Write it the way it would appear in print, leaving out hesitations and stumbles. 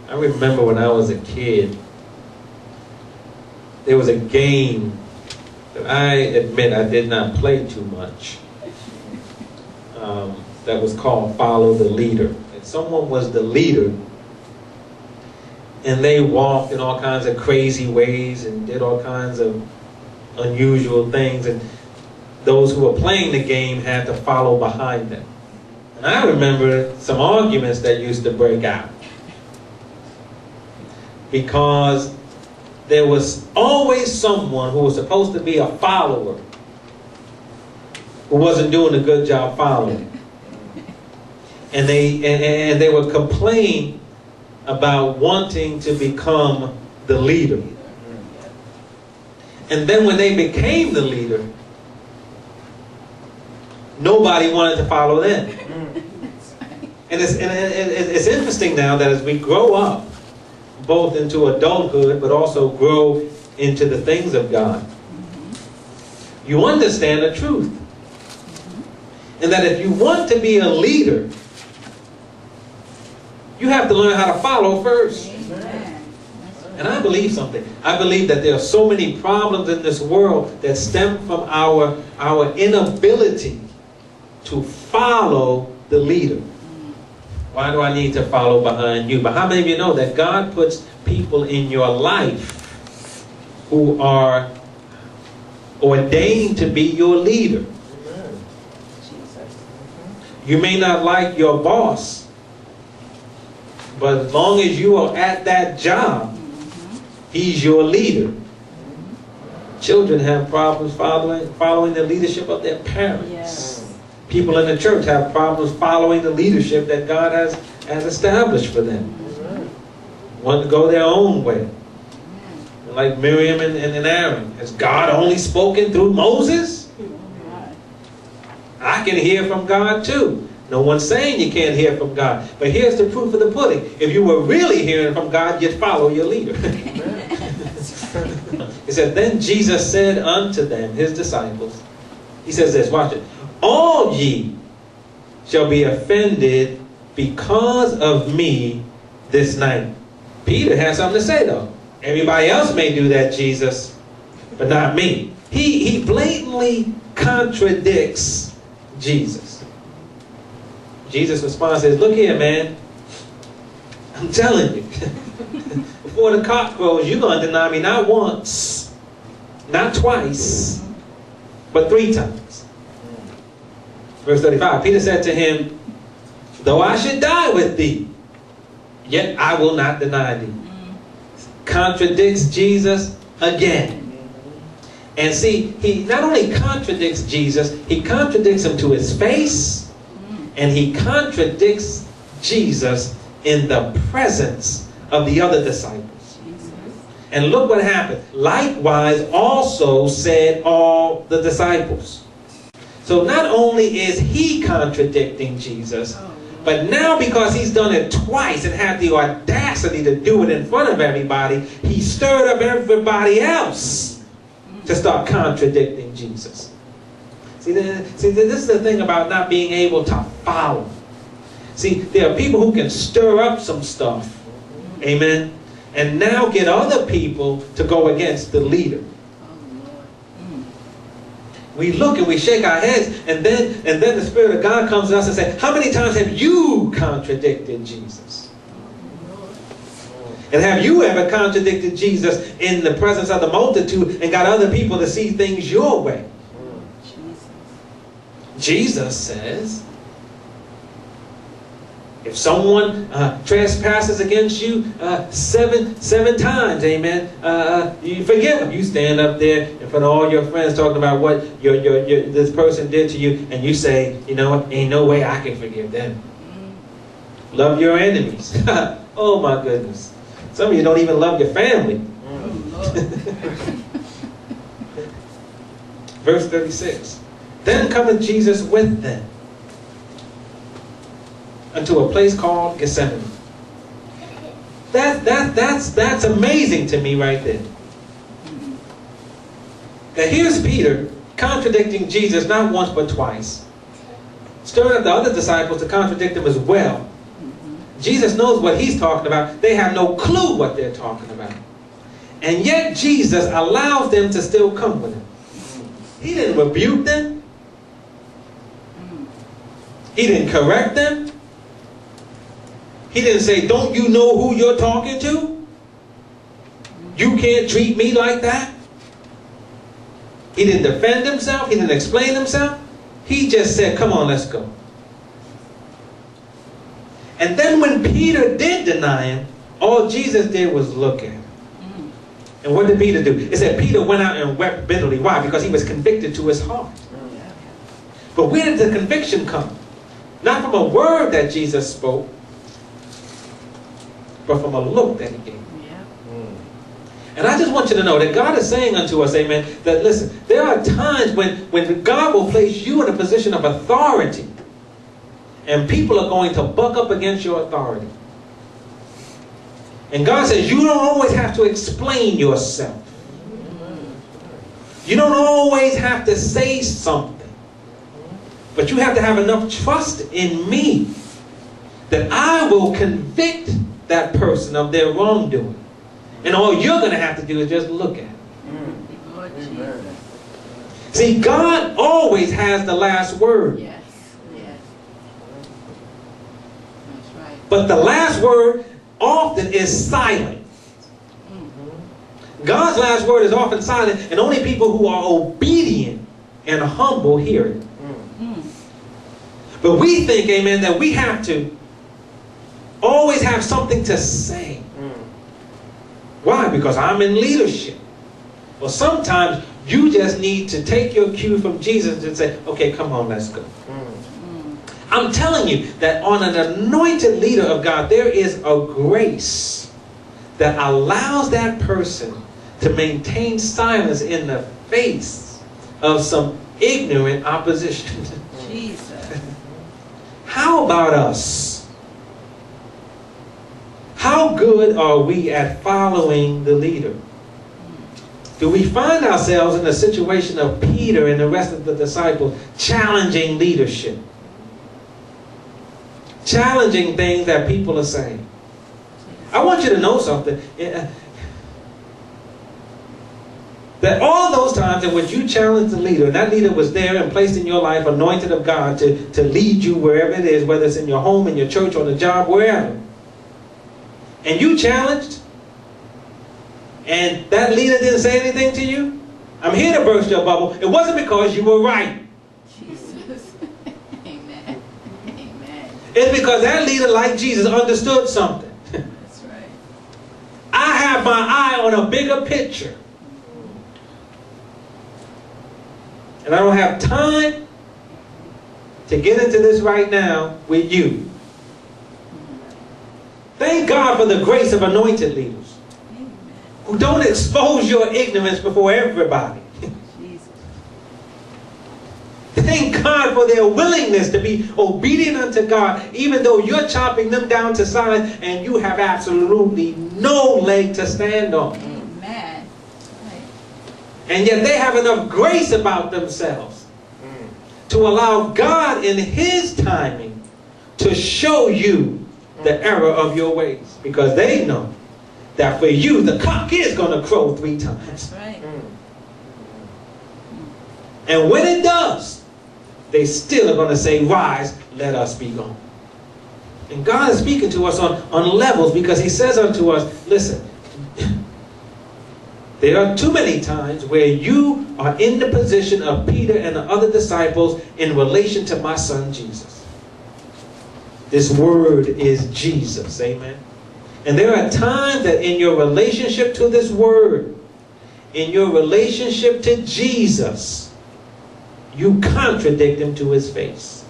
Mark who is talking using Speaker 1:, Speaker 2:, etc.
Speaker 1: I remember when I was a kid, there was a game that I admit I did not play too much. That was called Follow the Leader. And someone was the leader, and they walked in all kinds of crazy ways and did all kinds of unusual things, and those who were playing the game had to follow behind them. And I remember some arguments that used to break out, because there was always someone who was supposed to be a follower who wasn't doing a good job following. And they would complain about wanting to become the leader. And then when they became the leader, nobody wanted to follow them. And it's interesting now that as we grow up, both into adulthood, but also grow into the things of God, you understand the truth. And that if you want to be a leader, you have to learn how to follow first. And I believe something. I believe that there are so many problems in this world that stem from our inability to follow the leader. Why do I need to follow behind you? But how many of you know that God puts people in your life who are ordained to be your leader? You may not like your boss, but as long as you are at that job, he's your leader. Children have problems following the leadership of their parents. Yes. People in the church have problems following the leadership that God has established for them. Want to go their own way. Like Miriam and Aaron. Has God only spoken through Moses? I can hear from God too. No one's saying you can't hear from God. But here's the proof of the pudding. If you were really hearing from God, you'd follow your leader. He said, then Jesus said unto them, his disciples, he says this, watch it. All ye shall be offended because of me this night. Peter has something to say though. Everybody else may do that, Jesus, but not me. He blatantly contradicts Jesus. Jesus' response is, look here, man. I'm telling you. Before the cock crows, you're going to deny me not once, not twice, but 3 times. Verse 35, Peter said to him, though I should die with thee, yet I will not deny thee. Contradicts Jesus again. And see, he not only contradicts Jesus, he contradicts him to his face, and he contradicts Jesus in the presence of the other disciples. And look what happened. Likewise also said all the disciples. So not only is he contradicting Jesus, but now because he's done it twice and had the audacity to do it in front of everybody, he stirred up everybody else to start contradicting Jesus. See, this is the thing about not being able to follow. See, there are people who can stir up some stuff, amen, and now get other people to go against the leader. We look and we shake our heads, and then the Spirit of God comes to us and says, how many times have you contradicted Jesus? And have you ever contradicted Jesus in the presence of the multitude and got other people to see things your way? Jesus says, if someone trespasses against you seven times, amen, you forgive them. You stand up there in front of all your friends talking about what this person did to you, and you say, you know what, ain't no way I can forgive them. Love your enemies. Oh my goodness. Some of you don't even love your family. Verse 36. Then cometh Jesus with them unto a place called Gethsemane. That's amazing to me right there. Now here's Peter contradicting Jesus not once but twice, stirring up the other disciples to contradict him as well. Jesus knows what he's talking about. They have no clue what they're talking about. And yet Jesus allows them to still come with him. He didn't rebuke them. He didn't correct them. He didn't say, don't you know who you're talking to? You can't treat me like that. He didn't defend himself. He didn't explain himself. He just said, come on, let's go. And then when Peter did deny him, all Jesus did was look at him. And what did Peter do? It said Peter went out and wept bitterly. Why? Because he was convicted to his heart. But where did the conviction come? Not from a word that Jesus spoke, but from a look that he gave. And I just want you to know that God is saying unto us, amen, that listen, there are times when God will place you in a position of authority, and people are going to buck up against your authority. And God says you don't always have to explain yourself. You don't always have to say something. But you have to have enough trust in me that I will convict that person of their wrongdoing. And all you're going to have to do is just look at it. See, God always has the last word.
Speaker 2: Yes, yes. That's right.
Speaker 1: But the last word often is silent. God's last word is often silent, and only people who are obedient and humble hear it. But we think, amen, that we have to always have something to say. Why? Because I'm in leadership. Well, sometimes you just need to take your cue from Jesus and say, okay, come on, let's go. I'm telling you that on an anointed leader of God, there is a grace that allows that person to maintain silence in the face of some ignorant opposition.
Speaker 2: Jesus.
Speaker 1: How about us? How good are we at following the leader? Do we find ourselves in a situation of Peter and the rest of the disciples challenging leadership? Challenging things that people are saying. I want you to know something. That all those times in which you challenged the leader, and that leader was there and placed in your life, anointed of God, to lead you wherever it is, whether it's in your home, in your church, on the job, wherever. And you challenged, and that leader didn't say anything to you, I'm here to burst your bubble. It wasn't because you were right.
Speaker 2: Jesus. Amen. Amen.
Speaker 1: It's because that leader, like Jesus, understood something.
Speaker 2: That's right.
Speaker 1: I have my eye on a bigger picture. And I don't have time to get into this right now with you. Thank God for the grace of anointed leaders who don't expose your ignorance before everybody. Thank God for their willingness to be obedient unto God, even though you're chopping them down to size and you have absolutely no leg to stand on.
Speaker 2: Amen. Right.
Speaker 1: And yet they have enough grace about themselves to allow God in His timing to show you the error of your ways. Because they know that for you, the cock is going to crow 3 times.
Speaker 2: That's right.
Speaker 1: And when it does, they still are going to say, rise, let us be gone. And God is speaking to us on levels, because He says unto us, listen, there are too many times where you are in the position of Peter and the other disciples in relation to my son Jesus. This word is Jesus, amen. And there are times that in your relationship to this word, in your relationship to Jesus, you contradict Him to His face.